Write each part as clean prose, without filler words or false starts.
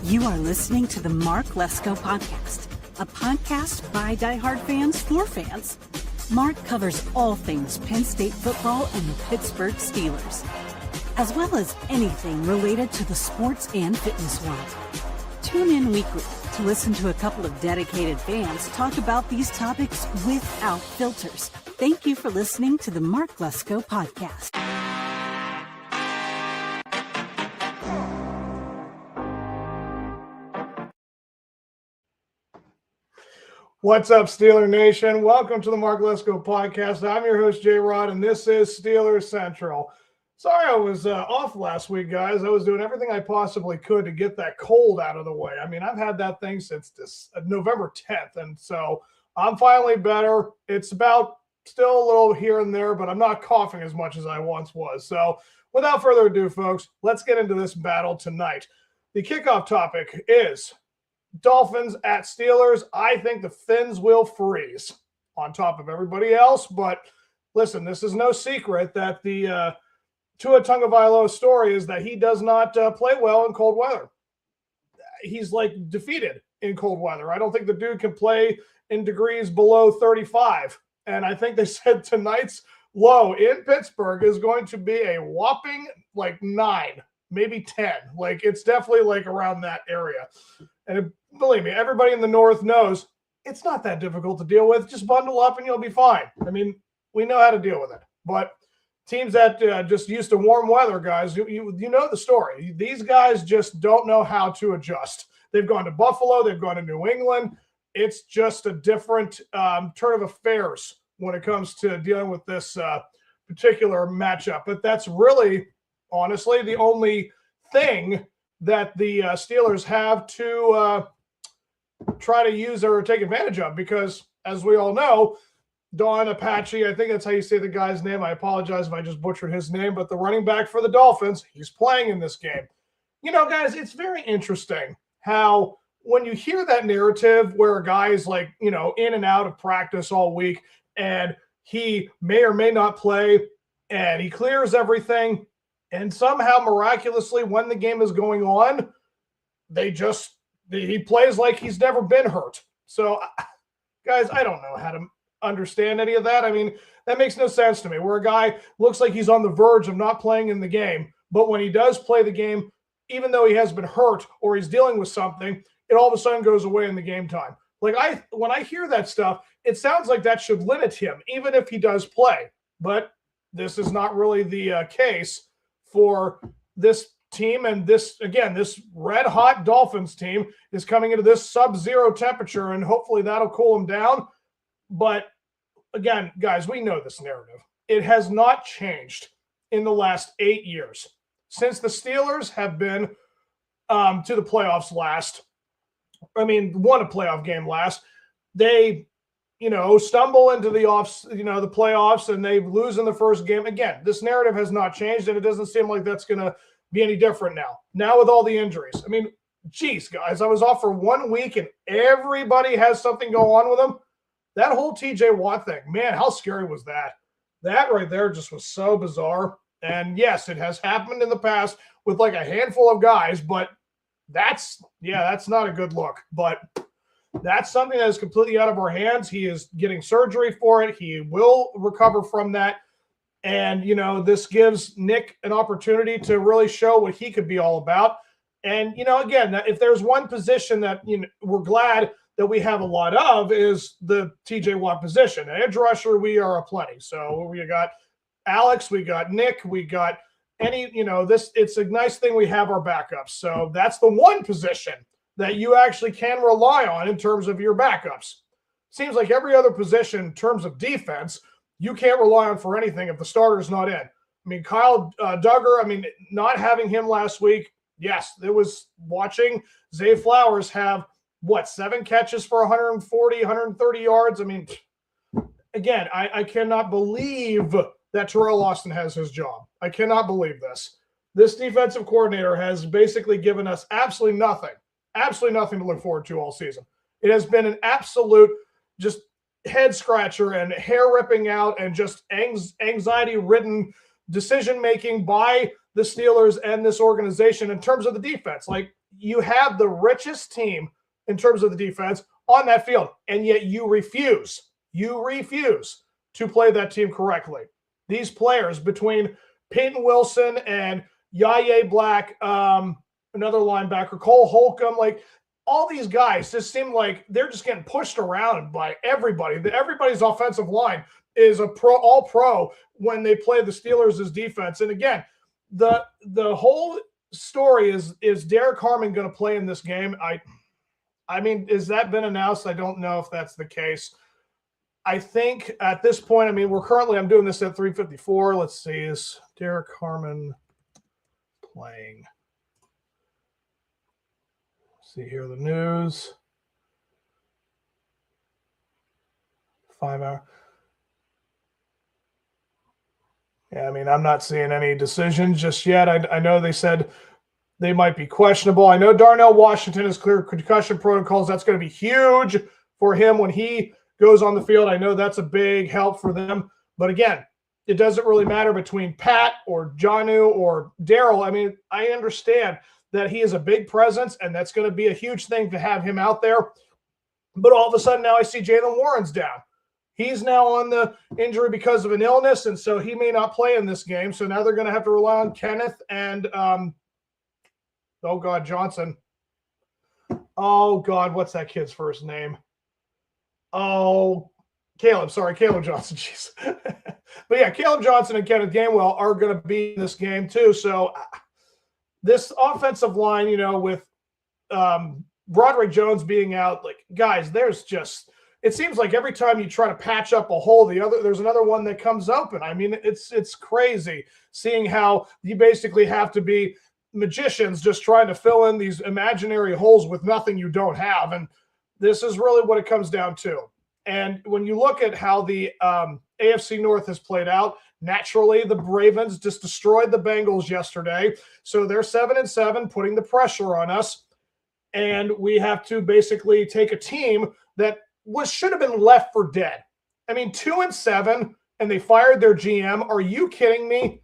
You are listening to the Mark Lesko podcast, a podcast by diehard fans for fans. Mark covers all things Penn State football and the Pittsburgh Steelers, as well as anything related to the sports and fitness world. Tune in weekly to listen to a couple of dedicated fans talk about these topics without filters. Thank you for listening to the Mark Lesko podcast. What's up, Steeler Nation? Welcome to the Mark Lesko podcast. I'm your host, J-Rod, and this is Steelers Central. Sorry I was off last week, guys. I was doing everything I possibly could to get that cold out of the way. I mean, I've had that thing since November 10th, and so I'm finally better. It's about still a little here and there, but I'm not coughing as much as I once was. So without further ado, folks, let's get into this battle tonight. The kickoff topic is Dolphins at Steelers. I think the Finns will freeze on top of everybody else. But listen, this is no secret that the Tua Tagovailoa story is that he does not play well in cold weather. He's like defeated in cold weather. I don't think the dude can play in degrees below 35. And I think they said tonight's low in Pittsburgh is going to be a whopping like 9, maybe 10. Like it's definitely like around that area. And believe me, everybody in the North knows it's not that difficult to deal with. Just bundle up and you'll be fine. I mean, we know how to deal with it. But teams that just used to warm weather, guys, you know the story. These guys just don't know how to adjust. They've gone to Buffalo. They've gone to New England. It's just a different turn of affairs when it comes to dealing with this particular matchup. But that's really, honestly, the only thing that the Steelers have to try to use or take advantage of, because as we all know, Don Apache, I think that's how you say the guy's name. I apologize if I just butchered his name, but the running back for the Dolphins, he's playing in this game. You know, guys, it's very interesting how when you hear that narrative where a guy is like, you know, in and out of practice all week and he may or may not play and he clears everything, and somehow, miraculously, when the game is going on, he plays like he's never been hurt. So, guys, I don't know how to understand any of that. I mean, that makes no sense to me, where a guy looks like he's on the verge of not playing in the game, but when he does play the game, even though he has been hurt or he's dealing with something, it all of a sudden goes away in the game time. Like, when I hear that stuff, it sounds like that should limit him, even if he does play. But this is not really the case for this team. And this red hot Dolphins team is coming into this sub-zero temperature, and hopefully that'll cool them down. But again, guys, we know this narrative. It has not changed in the last 8 years. Since the Steelers have been to the playoffs won a playoff game last, they stumble into the playoffs, and they lose in the first game. Again, this narrative has not changed, and it doesn't seem like that's going to be any different now. Now with all the injuries. I mean, geez, guys, I was off for 1 week, and everybody has something go on with them. That whole TJ Watt thing, man, how scary was that? That right there just was so bizarre. And yes, it has happened in the past with like a handful of guys, but that's not a good look. But that's something that is completely out of our hands. He is getting surgery for it. He will recover from that. And, this gives Nick an opportunity to really show what he could be all about. And, again, if there's one position that we're glad that we have a lot of is the TJ Watt position. Edge rusher, we are aplenty. So we got Alex, we got Nick, we got it's a nice thing we have our backups. So that's the one position that you actually can rely on in terms of your backups. Seems like every other position in terms of defense, you can't rely on for anything if the starter's not in. I mean, Kyle Duggar, not having him last week, yes, it was watching Zay Flowers have, 7 catches for 140, 130 yards? I mean, again, I cannot believe that Terrell Austin has his job. I cannot believe this. This defensive coordinator has basically given us absolutely nothing to look forward to all season. It has been an absolute just head scratcher and hair ripping out and just anxiety ridden decision making by the Steelers and this organization in terms of the defense. Like, you have the richest team in terms of the defense on that field, and yet you refuse to play that team correctly. These players between Peyton Wilson and Yaya Black, another linebacker, Cole Holcomb, like all these guys just seem like they're just getting pushed around by everybody. Everybody's offensive line is all pro when they play the Steelers' defense. And again, the whole story is Derek Harmon going to play in this game? I mean, has that been announced? I don't know if that's the case. I think at this point, I mean, I'm doing this at 3:54. Let's see, is Derek Harmon playing? Let's see here, the news. 5 hour. Yeah, I mean, I'm not seeing any decisions just yet. I know they said they might be questionable. I know Darnell Washington has cleared concussion protocols. That's going to be huge for him when he goes on the field. I know that's a big help for them. But again, it doesn't really matter between Pat or Jonnu or Daryl. I mean, I understand that he is a big presence, and that's going to be a huge thing to have him out there. But all of a sudden now I see Jalen Warren's down. He's now on the injury because of an illness, and so he may not play in this game. So now they're going to have to rely on Kenneth and Johnson. Oh, God, what's that kid's first name? Oh, Caleb. Sorry, Caleb Johnson. Jeez. But, yeah, Caleb Johnson and Kenneth Gainwell are going to be in this game too. So this offensive line, with Broderick Jones being out, like, guys, it seems like every time you try to patch up a hole, there's another one that comes open. I mean, it's crazy seeing how you basically have to be magicians just trying to fill in these imaginary holes with nothing you don't have. And this is really what it comes down to. And when you look at how the AFC North has played out, naturally the Ravens just destroyed the Bengals yesterday. So they're 7-7, putting the pressure on us. And we have to basically take a team that should have been left for dead. I mean, 2-7, and they fired their GM. Are you kidding me?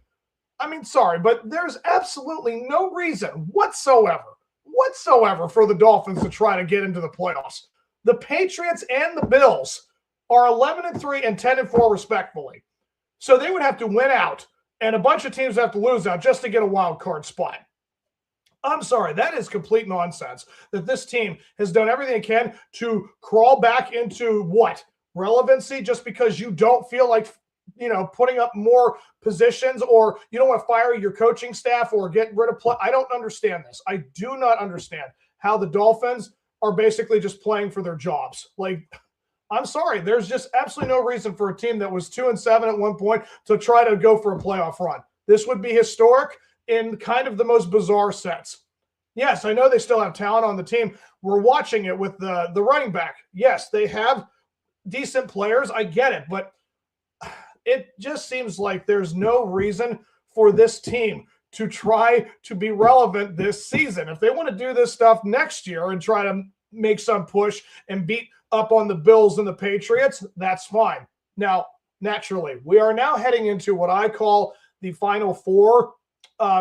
I mean, sorry, but there's absolutely no reason whatsoever for the Dolphins to try to get into the playoffs. The Patriots and the Bills are 11-3 and 10-4 respectfully. So they would have to win out, and a bunch of teams have to lose out just to get a wild card spot. I'm sorry, that is complete nonsense that this team has done everything it can to crawl back into relevancy just because you don't feel like, putting up more positions, or you don't want to fire your coaching staff or get rid of play. I don't understand this. I do not understand how the Dolphins are basically just playing for their jobs. Like, I'm sorry, there's just absolutely no reason for a team that was 2-7 at one point to try to go for a playoff run. This would be historic in kind of the most bizarre sense. Yes, I know they still have talent on the team. We're watching it with the running back. Yes, they have decent players. I get it, but it just seems like there's no reason for this team to try to be relevant this season. If they want to do this stuff next year and try to make some push and beat up on the Bills and the Patriots, that's fine. Now, naturally, we are now heading into what I call the Final Four,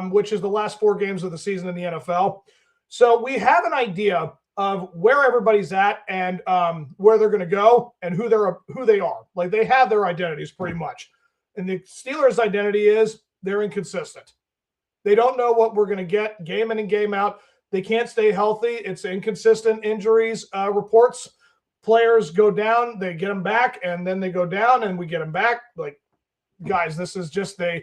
which is the last 4 games of the season in the NFL. So we have an idea of where everybody's at and where they're going to go and who they are. Like, they have their identities pretty much. And the Steelers' identity is they're inconsistent. They don't know what we're going to get game in and game out. They can't stay healthy. It's inconsistent injuries reports. Players go down, they get them back, and then they go down, and we get them back. Like, guys, this is just a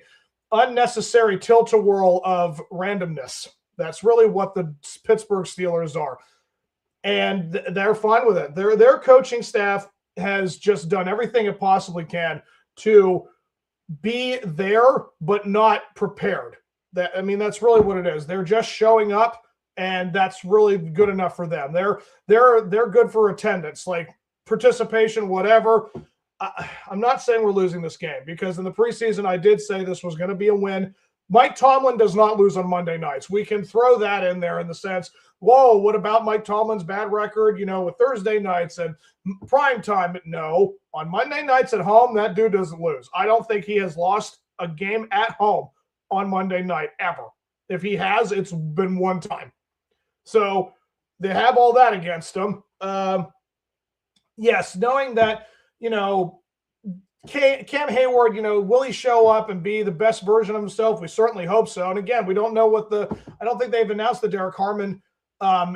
unnecessary tilt-a-whirl of randomness. That's really what the Pittsburgh Steelers are. And they're fine with it. Their coaching staff has just done everything it possibly can to be there, but not prepared. That's really what it is. They're just showing up, and that's really good enough for them. They're good for attendance, like participation, whatever. I'm not saying we're losing this game, because in the preseason I did say this was going to be a win. Mike Tomlin does not lose on Monday nights. We can throw that in there in the sense, whoa, what about Mike Tomlin's bad record, with Thursday nights and prime time? No, on Monday nights at home, that dude doesn't lose. I don't think he has lost a game at home on Monday night ever. If he has, it's been one time. So they have all that against them. Yes, knowing that, Cam Hayward, will he show up and be the best version of himself? We certainly hope so. And again, we don't know I don't think they've announced the Derek Harmon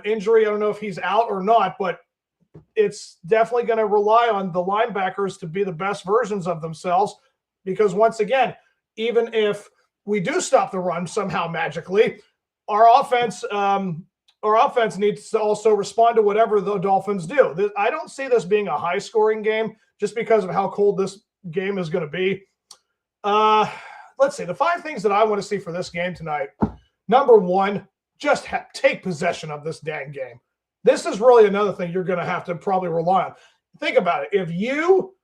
injury. I don't know if he's out or not, but it's definitely going to rely on the linebackers to be the best versions of themselves, because once again, even if we do stop the run somehow magically, our offense needs to also respond to whatever the Dolphins do. I don't see this being a high-scoring game just because of how cold this game is going to be. Let's see. The 5 things that I want to see for this game tonight. Number 1, just take possession of this dang game. This is really another thing you're going to have to probably rely on. Think about it. If you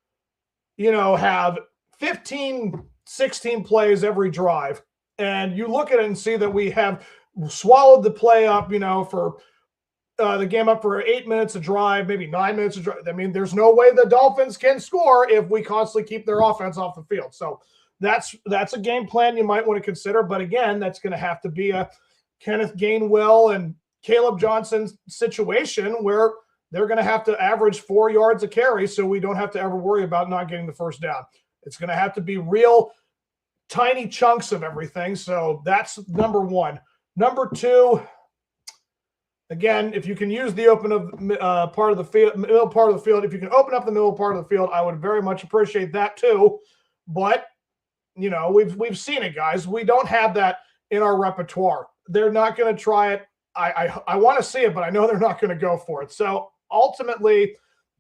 have 15, 16 plays every drive, and you look at it and see that we have swallowed the play up, for the game up for 8 minutes a drive, maybe 9 minutes a drive. I mean, there's no way the Dolphins can score if we constantly keep their offense off the field. So that's a game plan you might want to consider. But again, that's going to have to be a Kenneth Gainwell and Caleb Johnson situation where they're going to have to average 4 yards a carry so we don't have to ever worry about not getting the first down. It's going to have to be real tiny chunks of everything. So that's number 1. Number 2, again, if you can use the open of part of the field, middle part of the field, if you can open up the middle part of the field, I would very much appreciate that too. But we've seen it, guys. We don't have that in our repertoire. They're not going to try it. I want to see it, but I know they're not going to go for it. So ultimately,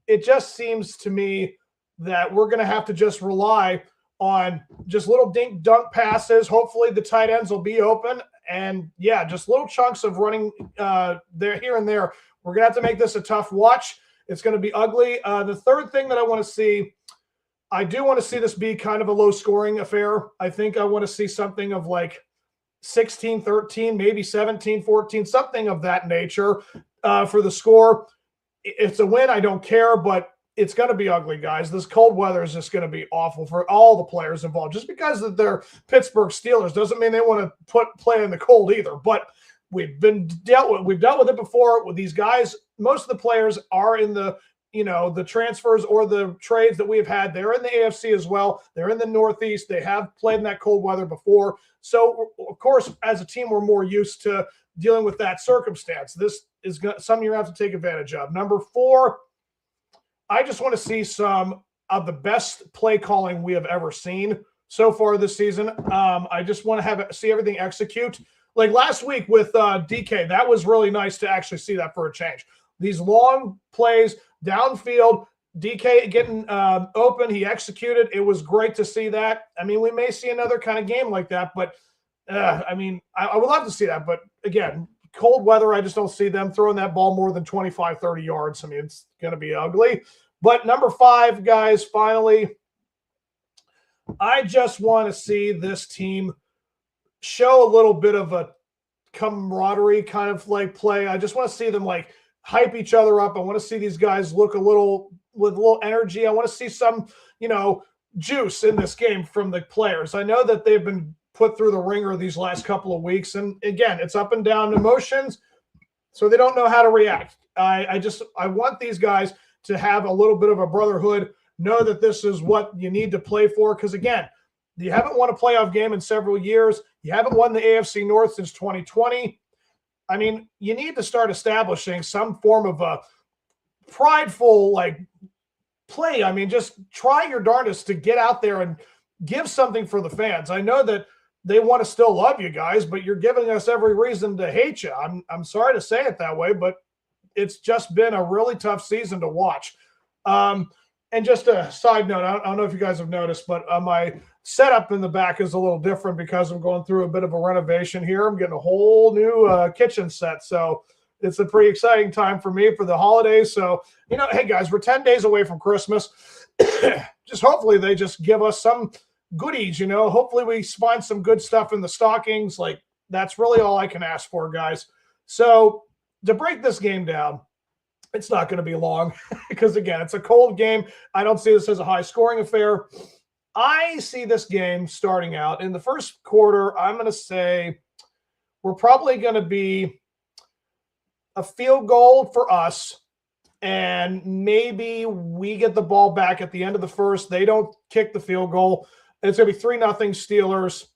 it just seems to me that we're going to have to just rely on just little dink dunk passes. Hopefully the tight ends will be open. And yeah, just little chunks of running there, here and there. We're going to have to make this a tough watch. It's going to be ugly. The third thing that I want to see, I do want to see this be kind of a low scoring affair. I think I want to see something of like 16-13, maybe 17-14, something of that nature for the score. If it's a win, I don't care, but it's going to be ugly, guys. This cold weather is just going to be awful for all the players involved. Just because they're Pittsburgh Steelers doesn't mean they want to play in the cold either. But we've dealt with it before with these guys. Most of the players are in the transfers or the trades that we've had. They're in the AFC as well. They're in the Northeast. They have played in that cold weather before. So, of course, as a team, we're more used to dealing with that circumstance. This is something you're going to have to take advantage of. Number 4, I just want to see some of the best play calling we have ever seen so far this season. I just want to see everything execute. Like last week with DK, that was really nice to actually see that for a change. These long plays downfield, DK getting open, he executed. It was great to see that. I mean, we may see another kind of game like that, but I would love to see that. But again, cold weather, I just don't see them throwing that ball more than 25, 30 yards. I mean, it's going to be ugly. But number 5, guys, finally, I just want to see this team show a little bit of a camaraderie kind of like play. I just want to see them like hype each other up. I want to see these guys look with a little energy. I want to see some, juice in this game from the players. I know that they've been put through the ringer these last couple of weeks. And again, it's up and down emotions, so they don't know how to react. I want these guys to have a little bit of a brotherhood, know that this is what you need to play for. Because again, you haven't won a playoff game in several years. You haven't won the AFC North since 2020. I mean, you need to start establishing some form of a prideful play. I mean, just try your darndest to get out there and give something for the fans. I know that they want to still love you guys, but you're giving us every reason to hate you. I'm sorry to say it that way, but it's just been a really tough season to watch. And just a side note, I don't know if you guys have noticed, but my setup in the back is a little different because I'm going through a bit of a renovation here. I'm getting a whole new kitchen set. So it's a pretty exciting time for me for the holidays. So, hey guys, we're 10 days away from Christmas. Just hopefully they just give us some goodies, hopefully we find some good stuff in the stockings. Like that's really all I can ask for, guys. So to break this game down, it's not going to be long because again, it's a cold game. I don't see this as a high scoring affair. I see this game starting out in the first quarter. I'm going to say we're probably going to be a field goal for us, and maybe we get the ball back at the end of the first. They don't kick the field goal. It's going to be 3-0 Steelers.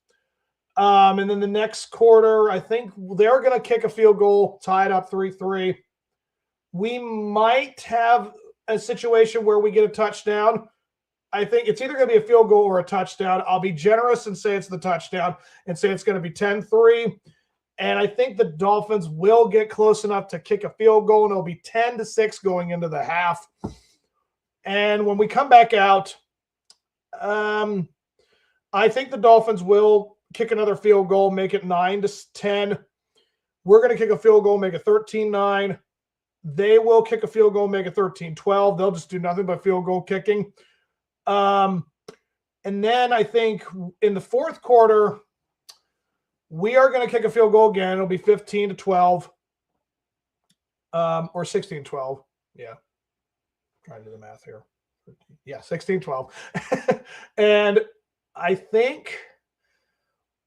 And then the next quarter, I think they're going to kick a field goal, tie it up 3-3. We might have a situation where we get a touchdown. I think it's either going to be a field goal or a touchdown. I'll be generous and say it's the touchdown and say it's going to be 10-3. And I think the Dolphins will get close enough to kick a field goal, and it'll be 10-6 going into the half. And when we come back out, I think the Dolphins will kick another field goal, make it 9-10. We're going to kick a field goal, make it 13-9. They will kick a field goal, make it 13-12. They'll just do nothing but field goal kicking. And then I think in the fourth quarter, we are going to kick a field goal again. It'll be 15-12 or 16-12. Yeah. Trying to do the math here. Yeah, 16-12. And I think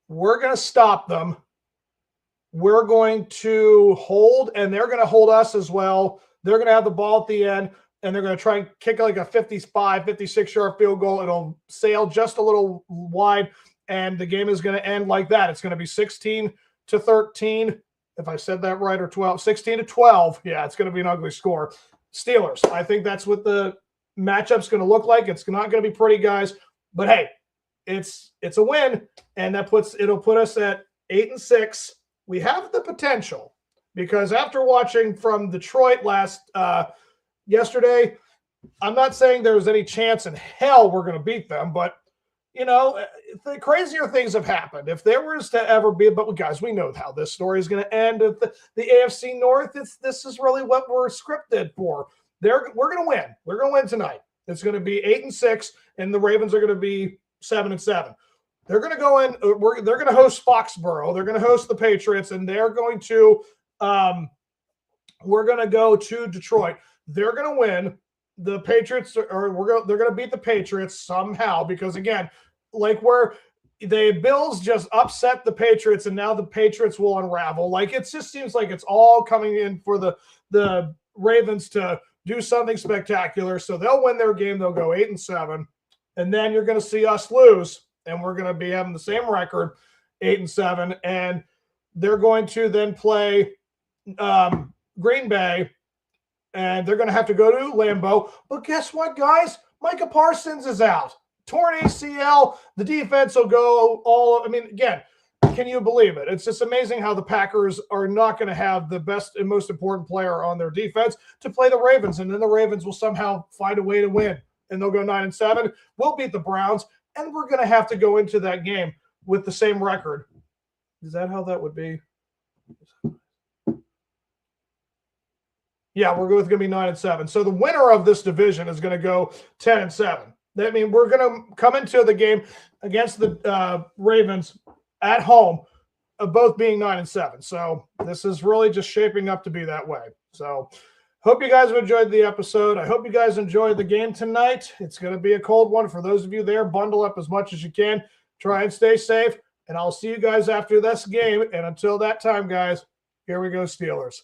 we're going to stop them. We're going to hold, and they're going to hold us as well. They're going to have the ball at the end, and they're going to try and kick like a 55, 56-yard field goal. It'll sail just a little wide, and the game is going to end like that. It's going to be 16-13, if I said that right, or 16-12. Yeah, it's going to be an ugly score. Steelers, I think that's what the matchup's going to look like. It's not going to be pretty, guys. But, hey, it's a win, and it'll put us at 8-6. We have the potential, because after watching from Detroit yesterday, I'm not saying there was any chance in hell we're going to beat them, but the crazier things have happened. If there was to ever be, but guys, we know how this story is going to end. At the AFC North, this is really what we're scripted for. We're going to win. We're going to win tonight. It's going to be 8-6, and the Ravens are going to be 7-7. They're going to go in. They're going to host Foxborough. They're going to host the Patriots, and they're going to. We're going to go to Detroit. They're going to win. The Patriots they're going to beat the Patriots somehow, because again, like where the Bills just upset the Patriots, and now the Patriots will unravel. Like it just seems like it's all coming in for the Ravens to do something spectacular. So they'll win their game. They'll go 8-7, and then you're going to see us lose. And we're going to be having the same record, 8-7, and they're going to then play Green Bay, and they're going to have to go to Lambeau. But guess what, guys? Micah Parsons is out. Torn ACL. The defense will go all – I mean, again, can you believe it? It's just amazing how the Packers are not going to have the best and most important player on their defense to play the Ravens, and then the Ravens will somehow find a way to win, and they'll go 9-7. We'll beat the Browns. And we're going to have to go into that game with the same record. Is that how that would be? Yeah, we're going to be 9-7. So the winner of this division is going to go 10-7. That means we're going to come into the game against the Ravens at home, both being 9-7. So this is really just shaping up to be that way. So hope you guys have enjoyed the episode. I hope you guys enjoyed the game tonight. It's going to be a cold one for those of you there. Bundle up as much as you can. Try and stay safe. And I'll see you guys after this game. And until that time, guys, here we go, Steelers.